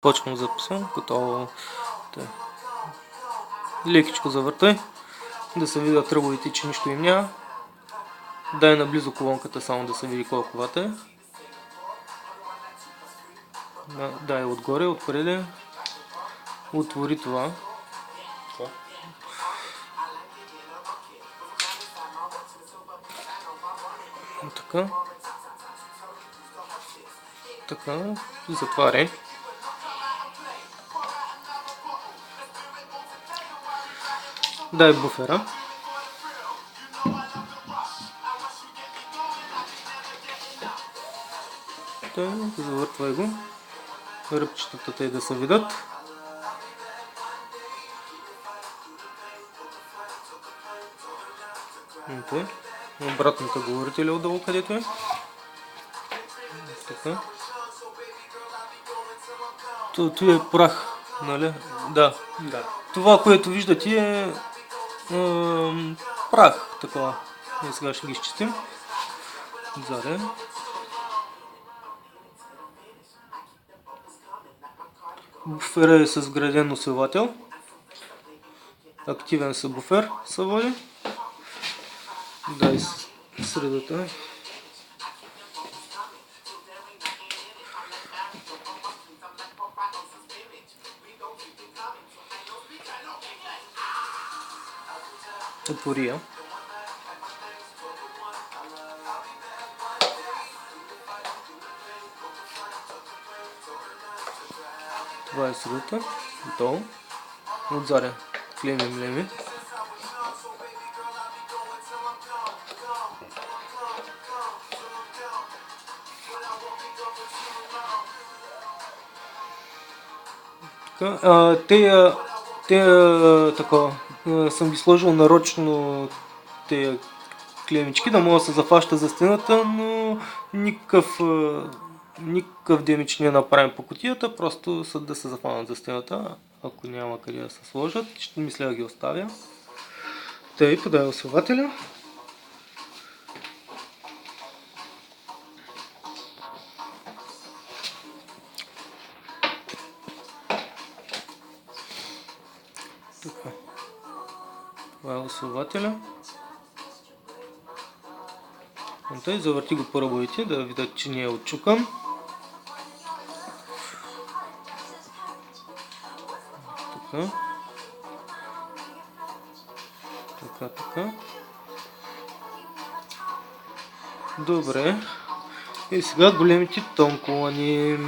Почвам записа. Готово. Лекичко завъртай. Да се видят тръбовете, че нищо им няма. Дай наблизо колонката, само да се види колко вата е. Дай отгоре, отпреди. Отвори това. Така. Така. Затваряй. Дай буфера. Завъртвай го. Ръбчетата те да се видят. Обратната говорителя отдолу, където е. Така. Това е прах, нали? Да. Това, което виждате е прах, такова. И сега ще ги изчистим. Отзаде. Буфера е с вграден усилвател. Активен сабвуфер се води. Дай средата. Отвори я. Това е средата. Готово. Отзаде клеми. Така, съм ги сложил нарочно тези клемички, да могат да се зафащат за стената, но никакъв демидж не направим по кутията, просто да се зафанат за стената, ако няма къде да се сложат, ще мисля да ги оставя. Тъй, подай усилвателя. Така. Това е усилвателя. Тъй, завърти го по ръбовете, да видят, че не е отчукан. Така. Добре. И сега големите тонколани.